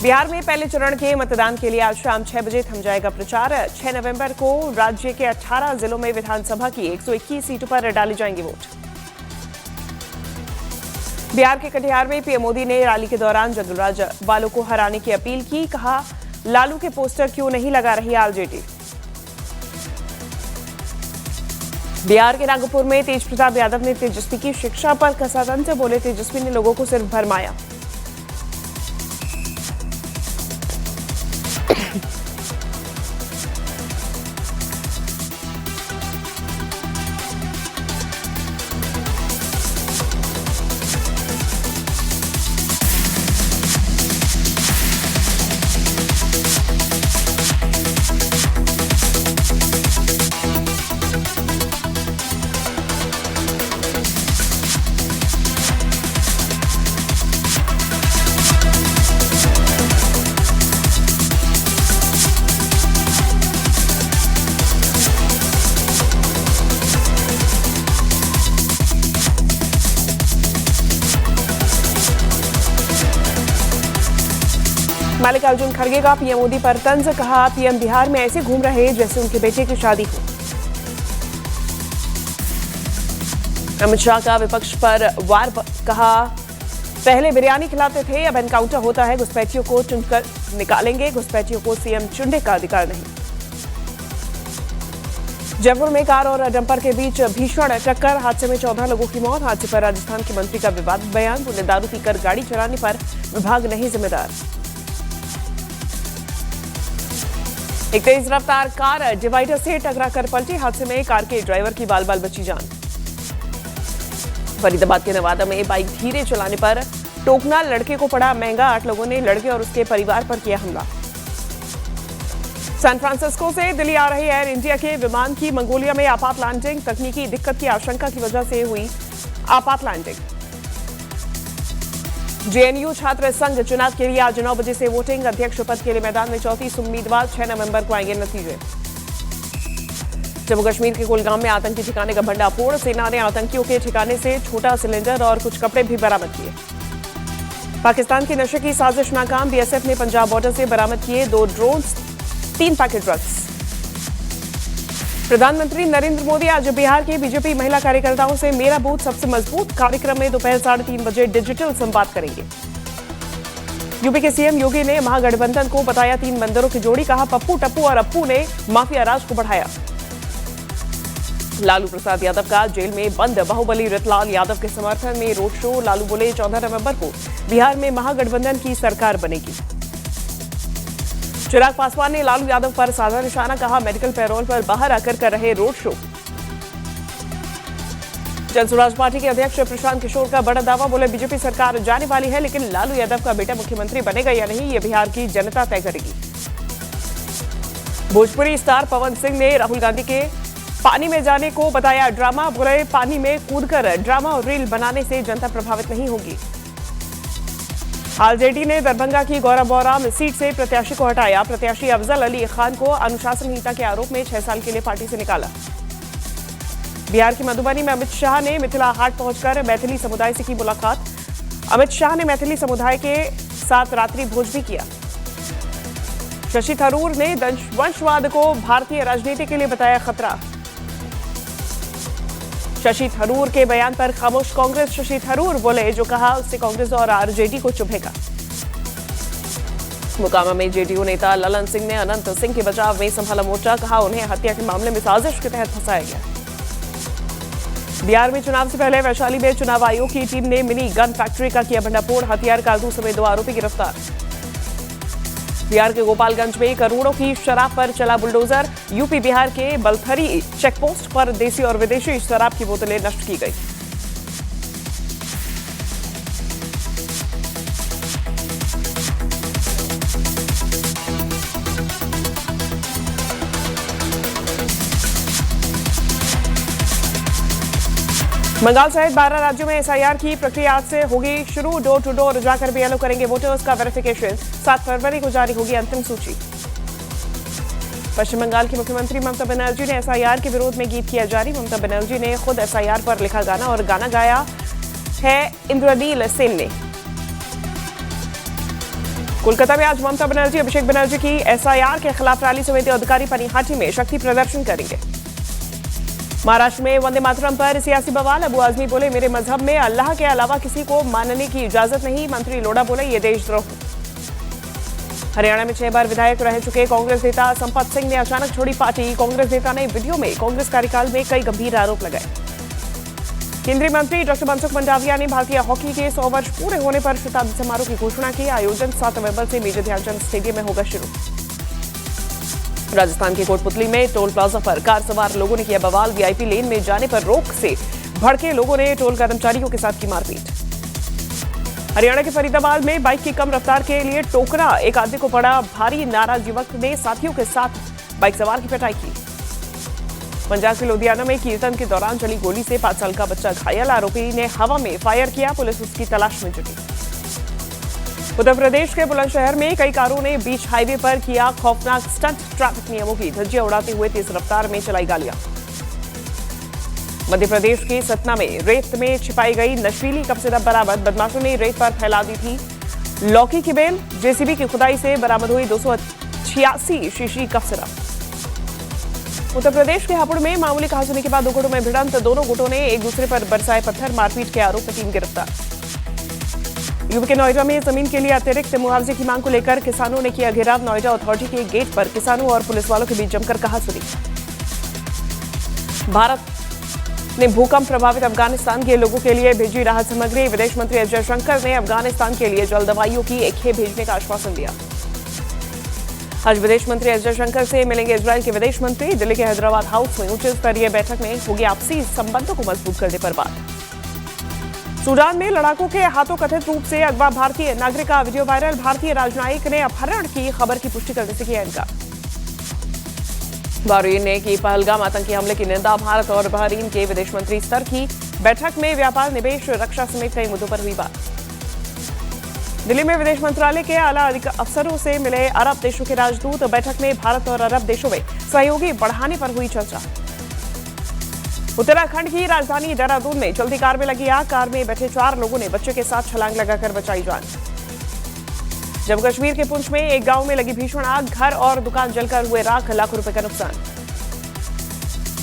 बिहार में पहले चरण के मतदान के लिए आज शाम 6 बजे थम जाएगा प्रचार। 6 नवंबर को राज्य के 18 जिलों में विधानसभा की 121 सीटों पर डाली जाएंगी वोट। बिहार के कटिहार में पीएम मोदी ने रैली के दौरान जंगलराज वालों को हराने की अपील की। कहा, लालू के पोस्टर क्यों नहीं लगा रही आरजेडी। बिहार के नागपुर में तेज प्रताप यादव ने तेजस्वी की शिक्षा पर कसा तंज। बोले, तेजस्वी ने लोगों को सिर्फ भरमाया। मल्लिकार्जुन खड़गे का पीएम मोदी पर तंज। कहा, पीएम बिहार में ऐसे घूम रहे जैसे उनके बेटे की शादी हो। अमित शाह का विपक्ष पर वार। कहा, पहले बिरयानी खिलाते थे, अब एनकाउंटर होता है। घुसपैठियों को चुनकर निकालेंगे। घुसपैठियों को सीएम चुनने का अधिकार नहीं। जयपुर में कार और डंपर के बीच भीषण टक्कर। हादसे में 14 लोगों की मौत। हादसे पर राजस्थान के मंत्री का विवादित बयान। बोले, दारू पीकर गाड़ी चलाने पर विभाग नहीं जिम्मेदार। एक तेज रफ्तार कार डिवाइडर से टकराकर पलटी। हादसे में कार के ड्राइवर की बाल बाल बची जान। फरीदाबाद के नवादा में बाइक धीरे चलाने पर टोकना। लड़के को पड़ा महंगा। 8 लोगों ने लड़के और उसके परिवार पर किया हमला। सैन फ्रांसिस्को से दिल्ली आ रही एयर इंडिया के विमान की मंगोलिया में आपात लैंडिंग। तकनीकी दिक्कत की आशंका की वजह से हुई आपात लैंडिंग। जेएनयू छात्र संघ चुनाव के लिए आज 9 बजे से वोटिंग। अध्यक्ष पद के लिए मैदान में 34 उम्मीदवार। 6 नवंबर को आएंगे नतीजे। जम्मू कश्मीर के कुलगाम में आतंकी ठिकाने का भंडाफोड़। सेना ने आतंकियों के ठिकाने से छोटा सिलेंडर और कुछ कपड़े भी बरामद किए। पाकिस्तान की नशे की साजिश नाकाम। बीएसएफ ने पंजाब बॉर्डर से बरामद किए 2 ड्रोन्स, 3 पैकेट ड्रग्स। प्रधानमंत्री नरेंद्र मोदी आज बिहार की बीजेपी महिला कार्यकर्ताओं से मेरा बूथ सबसे मजबूत कार्यक्रम में दोपहर 3:30 बजे डिजिटल संवाद करेंगे। यूपी के सीएम योगी ने महागठबंधन को बताया 3 बंदरों की जोड़ी। कहा, पप्पू, टप्पू और अप्पू ने माफिया राज को बढ़ाया। लालू प्रसाद यादव का जेल में बंद बाहुबली रतलाल यादव के समर्थन में रोड शो। लालू बोले, 14 नवंबर को बिहार में महागठबंधन की सरकार बनेगी। चिराग पासवान ने लालू यादव पर साधा निशाना। कहा, मेडिकल पैरोल पर बाहर आकर कर रहे रोड शो। जनसुराज पार्टी के अध्यक्ष प्रशांत किशोर का बड़ा दावा। बोले, बीजेपी सरकार जाने वाली है, लेकिन लालू यादव का बेटा मुख्यमंत्री बनेगा या नहीं, ये बिहार की जनता तय करेगी। भोजपुरी स्टार पवन सिंह ने राहुल गांधी के पानी में जाने को बताया ड्रामा। बोले, पानी में कूदकर ड्रामा और रील बनाने से जनता प्रभावित नहीं होगी। आरजेडी ने दरभंगा की गौराबौराम सीट से प्रत्याशी को हटाया। प्रत्याशी अफजल अली खान को अनुशासनहीनता के आरोप में 6 साल के लिए पार्टी से निकाला। बिहार की मधुबनी में अमित शाह ने मिथिला हाट पहुंचकर मैथिली समुदाय से की मुलाकात। अमित शाह ने मैथिली समुदाय के साथ रात्रि भोज भी किया। शशि थरूर ने वंशवाद को भारतीय राजनीति के लिए बताया खतरा। शशि थरूर के बयान पर खामोश कांग्रेस। शशि थरूर बोले, जो कहा उससे कांग्रेस और आरजेडी को चुभेगा। मोकामा में जेडीयू नेता ललन सिंह ने अनंत सिंह के बचाव में संभाला मोर्चा। कहा, उन्हें हत्या के मामले में साजिश के तहत फंसाया गया। बिहार में चुनाव से पहले वैशाली में चुनाव आयोग की टीम ने मिनी गन फैक्ट्री का किया भंडाफोड़। हथियार, कारतूस समेत 2 आरोपी गिरफ्तार। बिहार के गोपालगंज में करोड़ों की शराब पर चला बुलडोजर। यूपी बिहार के बलथरी चेकपोस्ट पर देसी और विदेशी शराब की बोतलें नष्ट की गई। बंगाल सहित 12 राज्यों में एसआईआर की प्रक्रिया आज से होगी शुरू। डोर टू डोर जाकर बीएलओ करेंगे वोटर्स का वेरिफिकेशन। 7 फरवरी को जारी होगी अंतिम सूची। पश्चिम बंगाल की मुख्यमंत्री ममता बनर्जी ने एसआईआर के विरोध में गीत किया जारी। ममता बनर्जी ने खुद एसआईआर पर लिखा गाना और गाना गाया है इंद्रनील सेन ने। कोलकाता में आज ममता बनर्जी अभिषेक बनर्जी की एसआईआर के खिलाफ रैली समिति अधिकारी पनिहाटी में शक्ति प्रदर्शन करेंगे। महाराष्ट्र में वंदे मातरम पर सियासी बवाल। अबू आजमी बोले, मेरे मजहब में अल्लाह के अलावा किसी को मानने की इजाजत नहीं। मंत्री लोढ़ा बोले, ये देशद्रोह। हरियाणा में 6 बार विधायक रह चुके कांग्रेस नेता संपत सिंह ने अचानक छोड़ी पार्टी। कांग्रेस नेता ने वीडियो में कांग्रेस कार्यकाल में कई गंभीर आरोप लगाए। केंद्रीय मंत्री डॉक्टर मनसुख मंडाविया ने भारतीय हॉकी के 100 वर्ष पूरे होने पर शताब्दी समारोह की घोषणा की। आयोजन 7 नवंबर से मेजर ध्यानचंद स्टेडियम में होगा शुरू। राजस्थान के कोटपुतली में टोल प्लाजा पर कार सवार लोगों ने किया बवाल। वीआईपी लेन में जाने पर रोक से भड़के लोगों ने टोल कर्मचारियों के साथ की मारपीट। हरियाणा के फरीदाबाद में बाइक की कम रफ्तार के लिए टोकरा, एक आदमी को पड़ा भारी। नाराज युवक ने साथियों के साथ बाइक सवार की पिटाई की। पंजाब के लुधियाना में कीर्तन के दौरान चली गोली से 5 साल का बच्चा घायल। आरोपी ने हवा में फायर किया। पुलिस उसकी तलाश में जुटी। उत्तर प्रदेश के बुलंदशहर में कई कारों ने बीच हाईवे पर किया खौफनाक स्टंट। ट्रैफिक नियमों की धज्जियां उड़ाते हुए तेज रफ्तार में चलाई गाड़ियां। मध्य प्रदेश के सतना में रेत में छिपाई गई नशीली कप सिरप बरामद। बदमाशों ने रेत पर फैला दी थी लौकी की बेल। जेसीबी की खुदाई से बरामद हुई 286 शीशी कप सिरप। उत्तर प्रदेश के हापुड़ में मामूली कहासुनी के बाद 2 गुटों में भिड़ंत। दोनों गुटों ने एक दूसरे पर बरसाए पत्थर। मारपीट के आरोप में 3 गिरफ्तार। यूपी के नोएडा में जमीन के लिए अतिरिक्त मुआवजे की मांग को लेकर किसानों ने किया घेराव। नोएडा अथॉरिटी के गेट पर किसानों और पुलिस वालों के बीच जमकर कहासुनी। भारत ने भूकंप प्रभावित अफगानिस्तान के लोगों के लिए भेजी राहत सामग्री। विदेश मंत्री एस जयशंकर ने अफगानिस्तान के लिए जल दवाइयों की एक खेप भेजने का आश्वासन दिया। आज विदेश मंत्री एस जयशंकर से मिलेंगे इजरायल के विदेश मंत्री। दिल्ली के हैदराबाद हाउस में उच्च स्तरीय बैठक में होगी आपसी संबंधों को मजबूत करने पर बात। सूडान में लड़ाकों के हाथों कथित रूप से अगवा भारतीय नागरिक का वीडियो वायरल। भारतीय राजनयिक ने अपहरण की खबर की पुष्टि करने से किया इनकार। बहरीन ने की पहलगाम आतंकी हमले की निंदा। भारत और बहरीन के विदेश मंत्री स्तर की बैठक में व्यापार, निवेश, रक्षा समेत कई मुद्दों पर हुई बात। दिल्ली में विदेश मंत्रालय के आला अफसरों से मिले अरब देशों के राजदूत। बैठक में भारत और अरब देशों में सहयोगी बढ़ाने पर हुई चर्चा। उत्तराखंड की राजधानी देहरादून में चलती कार में लगी आग। कार में बैठे 4 लोगों ने बच्चे के साथ छलांग लगाकर बचाई जान। जम्मू कश्मीर के पुंछ में एक गांव में लगी भीषण आग। घर और दुकान जलकर हुए राख, लाखों रुपए का नुकसान।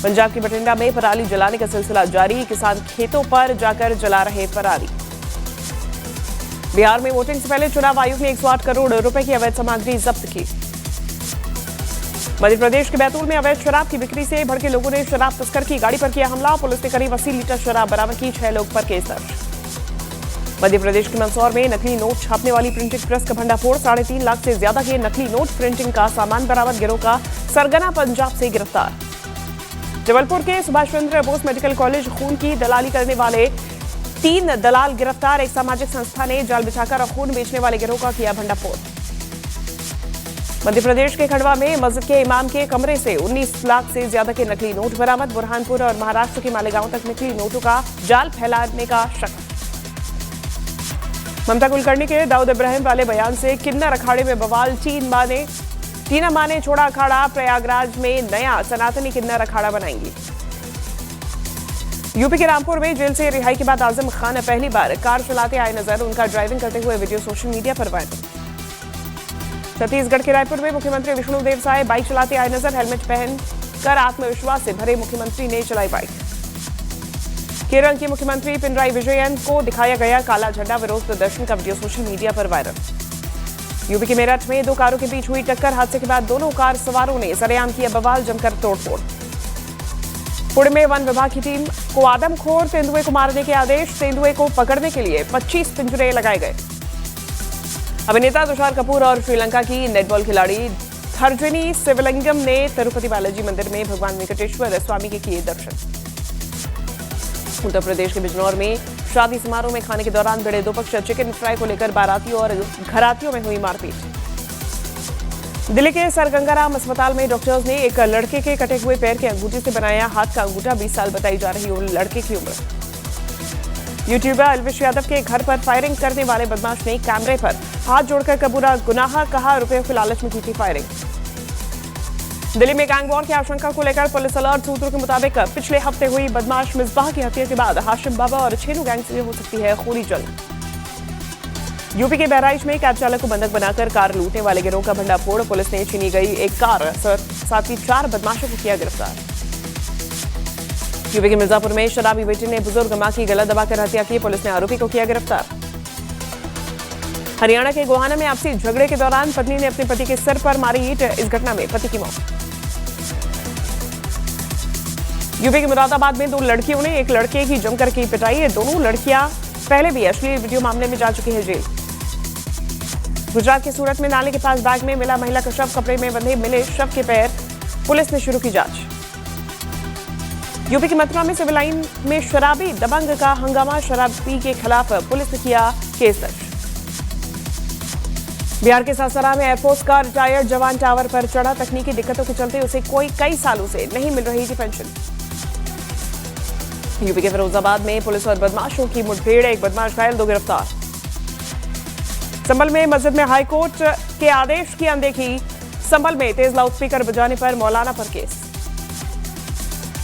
पंजाब के बठिंडा में पराली जलाने का सिलसिला जारी। किसान खेतों पर जाकर जला रहे पराली। बिहार में वोटिंग से पहले चुनाव आयोग ने 108 करोड़ रुपए की अवैध सामग्री जब्त की। मध्य प्रदेश के बैतूल में अवैध शराब की बिक्री से भड़के लोगों ने शराब तस्कर की गाड़ी पर किया हमला। पुलिस ने करीब 80 लीटर शराब बरामद की। 6 लोग पर केस दर्ज। मध्य प्रदेश के मंदसौर में नकली नोट छापने वाली प्रिंटिंग प्रेस का भंडाफोड़। 3.5 लाख से ज्यादा के नकली नोट प्रिंटिंग का सामान बरामद। गिरोह का सरगना पंजाब से गिरफ्तार। जबलपुर के सुभाष चंद्र बोस मेडिकल कॉलेज खून की दलाली करने वाले 3 दलाल गिरफ्तार। एक सामाजिक संस्था ने जाल बिछाकर खून बेचने वाले गिरोह का किया भंडाफोड़। मध्य प्रदेश के खंडवा में मस्जिद के इमाम के कमरे से 19 लाख से ज्यादा के नकली नोट बरामद। बुरहानपुर और महाराष्ट्र के मालेगांव तक नकली नोटों का जाल फैलाने का शक। ममता कुलकर्णी के दाऊद इब्राहिम वाले बयान से किन्नर अखाड़े में बवाल। टीना मां ने छोड़ा अखाड़ा। प्रयागराज में नया सनातनी किन्नर अखाड़ा बनाएंगी। यूपी के रामपुर में जेल से रिहाई के बाद आजम खान पहली बार कार चलाते आए नजर। उनका ड्राइविंग करते हुए वीडियो सोशल मीडिया पर वायरल। छत्तीसगढ़ के रायपुर में मुख्यमंत्री विष्णुदेव साय बाइक चलाते आए नजर। हेलमेट पहनकर आत्मविश्वास से भरे मुख्यमंत्री ने चलाई बाइक। केरल के मुख्यमंत्री पिनराई विजयन को दिखाया गया काला झंडा। विरोध प्रदर्शन का वीडियो सोशल मीडिया पर वायरल। यूपी के मेरठ में 2 कारों के बीच हुई टक्कर। हादसे के बाद दोनों कार सवारों ने सरेआम किया बवाल। जमकर तोड़फोड़। पुणे में वन विभाग की टीम को आदमखोर तेंदुए को मारने के आदेश। तेंदुए को पकड़ने के लिए 25 पिंजरे लगाए गए। अभिनेता तुषार कपूर और श्रीलंका की नेटबॉल खिलाड़ी थर्जनी शिवलिंगम ने तिरुपति बालाजी मंदिर में भगवान वेंकटेश्वर स्वामी के किए दर्शन। उत्तर प्रदेश के बिजनौर में शादी समारोह में खाने के दौरान भिड़े 2 पक्ष। चिकन फ्राई को लेकर बारातियों और घरातियों में हुई मारपीट। दिल्ली के सर गंगाराम अस्पताल में डॉक्टर्स ने एक लड़के के कटे हुए पैर के अंगूठे से बनाया हाथ का अंगूठा। 20 साल बताई जा रही लड़के की उम्र। यूट्यूबर अलविश यादव के घर पर फायरिंग करने वाले बदमाश ने कैमरे पर हाथ जोड़कर कबूला गुनाह। कहा रुपयों के लालच में की थी फायरिंग। दिल्ली में गैंग वॉर की आशंका को लेकर पुलिस अलर्ट। सूत्रों के मुताबिक पिछले हफ्ते हुई बदमाश मिसबाह की हत्या के बाद हाशिम बाबा और छेनू गैंग से हो सकती है खूनी जंग। यूपी के बहराइच में कैब चालक को बंधक बनाकर कार लूटने वाले गिरोह का भंडाफोड़। पुलिस ने छीनी गई एक कार साथ ही 4 बदमाशों को किया गिरफ्तार। यूपी के मिर्जापुर में शराबी बेटे ने बुजुर्ग मां की गला दबाकर हत्या की। पुलिस ने आरोपी को किया गिरफ्तार। हरियाणा के गोहाना में आपसी झगड़े के दौरान पत्नी ने अपने पति के सिर पर मारी ईंट। इस घटना में पति की मौत। यूपी के मुरादाबाद में 2 लड़कियों ने एक लड़के की जमकर की पिटाई। ये दोनों लड़कियां पहले भी अश्लील वीडियो मामले में जा चुकी है जेल। गुजरात के सूरत में नाले के पास बैग में मिला महिला का शव। कपड़े में बंधे मिले शव के पैर। पुलिस ने शुरू की जांच। यूपी के मथुरा में सिविल लाइन में शराबी दबंग का हंगामा। शराबी के खिलाफ पुलिस ने किया केस दर्ज। बिहार के सासाराम में एयरफोर्स का रिटायर्ड जवान टावर पर चढ़ा। तकनीकी दिक्कतों के चलते उसे कई सालों से नहीं मिल रही थी पेंशन। यूपी के फिरोजाबाद में पुलिस और बदमाशों की मुठभेड़। एक बदमाश घायल, 2 गिरफ्तार। संभल में मस्जिद में हाईकोर्ट के आदेश की अनदेखी। संभल में तेज लाउडस्पीकर बजाने पर मौलाना पर केस।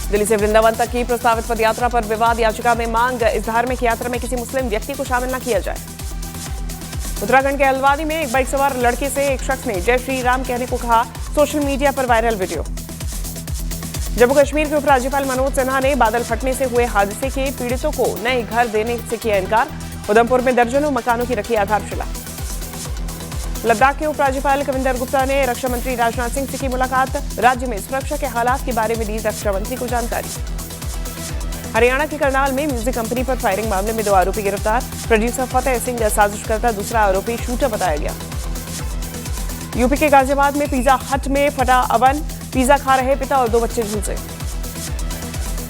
दिल्ली से वृंदावन तक की प्रस्तावित पदयात्रा पर विवाद। याचिका में मांग, इस धार्मिक यात्रा में किसी मुस्लिम व्यक्ति को शामिल न किया जाए। उत्तराखंड के हल्द्वानी में एक बाइक सवार लड़के से एक शख्स ने जय श्री राम कहने को कहा। सोशल मीडिया पर वायरल वीडियो। जम्मू कश्मीर के उपराज्यपाल मनोज सिन्हा ने बादल फटने से हुए हादसे के पीड़ितों को नए घर देने से किया इनकार। उधमपुर में दर्जनों मकानों की रखी आधारशिला। लद्दाख के उपराज्यपाल कविंदर गुप्ता ने रक्षा मंत्री राजनाथ सिंह से की मुलाकात। राज्य में सुरक्षा के हालात के बारे में दी रक्षा मंत्री को जानकारी। हरियाणा के करनाल में म्यूजिक कंपनी पर फायरिंग मामले में 2 आरोपी गिरफ्तार। प्रोड्यूसर फतेह सिंह साजिशकर्ता, दूसरा आरोपी शूटर बताया गया। यूपी के गाजियाबाद में पिज्जा हट में फटा अवन। पिज्जा खा रहे पिता और 2 बच्चे झुलसे।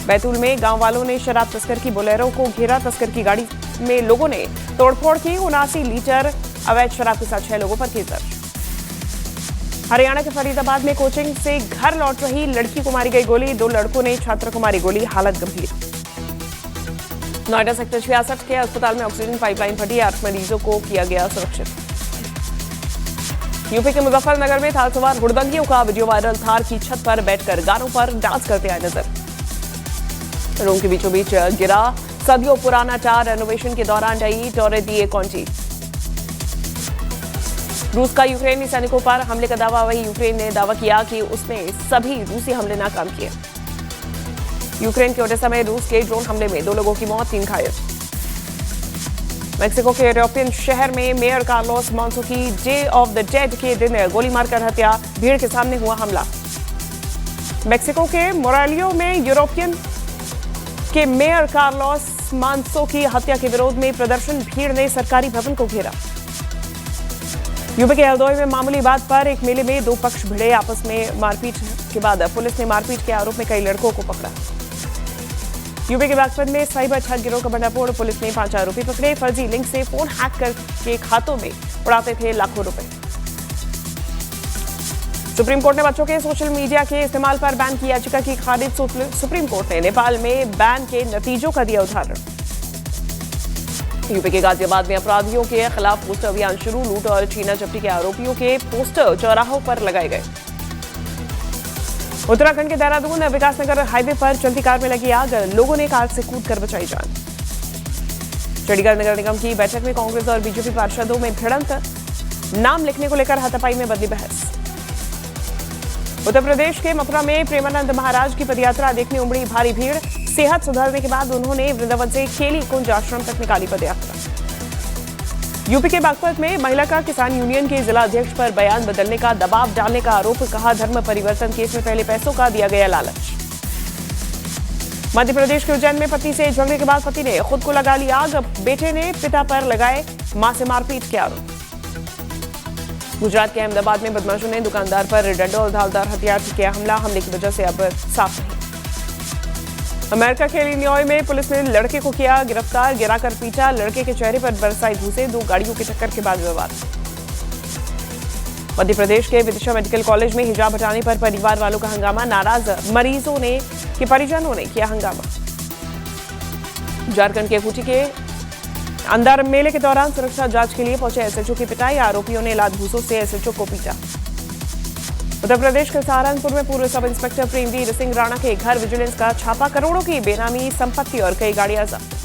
बैतूल में गांव वालों ने शराब तस्कर की बोलेरो को घेरा। तस्कर की गाड़ी में लोगों ने तोड़फोड़ की। 79 लीटर अवैध शराब के साथ 6 लोगों पर केस दर्ज। हरियाणा के फरीदाबाद में कोचिंग से घर लौट रही लड़की को मारी गई गोली। 2 लड़कों ने छात्र को मारी गोली, हालत गंभीर। नोएडा सेक्टर 66 के अस्पताल में ऑक्सीजन पाइपलाइन फटी। 8 मरीजों को किया गया सुरक्षित। यूपी के मुजफ्फरनगर में थार सवार हुड़दंगियों का वीडियो वायरल। थार की छत पर बैठकर गानों पर डांस करते आए नजर। रूम के बीचों बीच गिरा सदियों पुराना टार। रेनोवेशन के दौरान डई टोरे दिए कौंची। रूस का यूक्रेनी सैनिकों पर हमले का दावा। वही यूक्रेन ने दावा किया कि उसने सभी रूसी हमले नाकाम किए। यूक्रेन के ओडेसा में रूस के ड्रोन हमले में 2 लोगों की मौत, 3 घायल। मेक्सिको के यूरोपियन शहर में मेयर कार्लोस मॉन्सो की डे ऑफ द डेड के दिन गोली मारकर हत्या। भीड़ के सामने हुआ हमला। मेक्सिको के मोरालियो में यूरोपियन के मेयर कार्लोस मॉन्सो की हत्या के विरोध में प्रदर्शन। भीड़ ने सरकारी भवन को घेरा। यूपी के हरदोई में मामूली बात पर एक मेले में 2 पक्ष भिड़े। आपस में मारपीट के बाद पुलिस ने मारपीट के आरोप में कई लड़कों को पकड़ा। यूपी के बागपत में साइबर ठग गिरोह का भंडाफोड़। पुलिस ने 5 आरोपी पकड़े। फर्जी लिंक से फोन हैक करके खातों में उड़ाते थे लाखों रुपए। सुप्रीम कोर्ट ने बच्चों के सोशल मीडिया के इस्तेमाल पर बैन की याचिका की खारिज। सुप्रीम कोर्ट ने नेपाल में बैन के नतीजों का दिया उदाहरण। यूपी के गाजियाबाद में अपराधियों के खिलाफ पोस्टर अभियान शुरू। लूट और छीना झपटी के आरोपियों के पोस्टर चौराहों पर लगाए गए। उत्तराखंड के देहरादून विकासनगर हाईवे पर चलती कार में लगी आग। लोगों ने कार से कूदकर बचाई जान। चंडीगढ़ नगर निगम की बैठक में कांग्रेस और बीजेपी पार्षदों में भिड़ंत। नाम लिखने को लेकर हाथापाई में बदली बहस। उत्तर प्रदेश के मथुरा में प्रेमानंद महाराज की पदयात्रा देखने उमड़ी भारी भीड़। सेहत सुधारने के बाद उन्होंने वृंदावन से खेली कुंज आश्रम तक निकाली पदयात्रा। यूपी के बागपत में महिला का किसान यूनियन के जिला अध्यक्ष पर बयान बदलने का दबाव डालने का आरोप। कहा धर्म परिवर्तन केस में पहले पैसों का दिया गया लालच। मध्य प्रदेश के उज्जैन में पत्नी से झगड़े के बाद पति ने खुद को लगा ली आग। बेटे ने पिता पर लगाए मां से मारपीट के आरोप। गुजरात के अहमदाबाद में बदमाशों ने दुकानदार पर डंडों और धारदार हथियार से किया हमला। हमले की वजह से अब साफ नहीं। अमेरिका के इलिनॉय में पुलिस ने लड़के को किया गिरफ्तार। गिराकर पीटा। लड़के के चेहरे पर बरसाई धूसे। 2 गाड़ियों की टक्कर के बाद विवाद। मध्य प्रदेश के विदिशा मेडिकल कॉलेज में हिजाब हटाने पर परिवार वालों का हंगामा। नाराज मरीजों के परिजनों ने किया हंगामा। झारखंड के खूंटी के अंदर मेले के दौरान सुरक्षा जांच के लिए पहुंचे एसएचओ की पिटाई। आरोपियों ने लात घूंसों से एसएचओ को पीटा। उत्तर प्रदेश के सहारनपुर में पूर्व सब इंस्पेक्टर प्रेमवीर सिंह राणा के घर विजिलेंस का छापा। करोड़ों की बेनामी संपत्ति और कई गाड़ियां जब्त।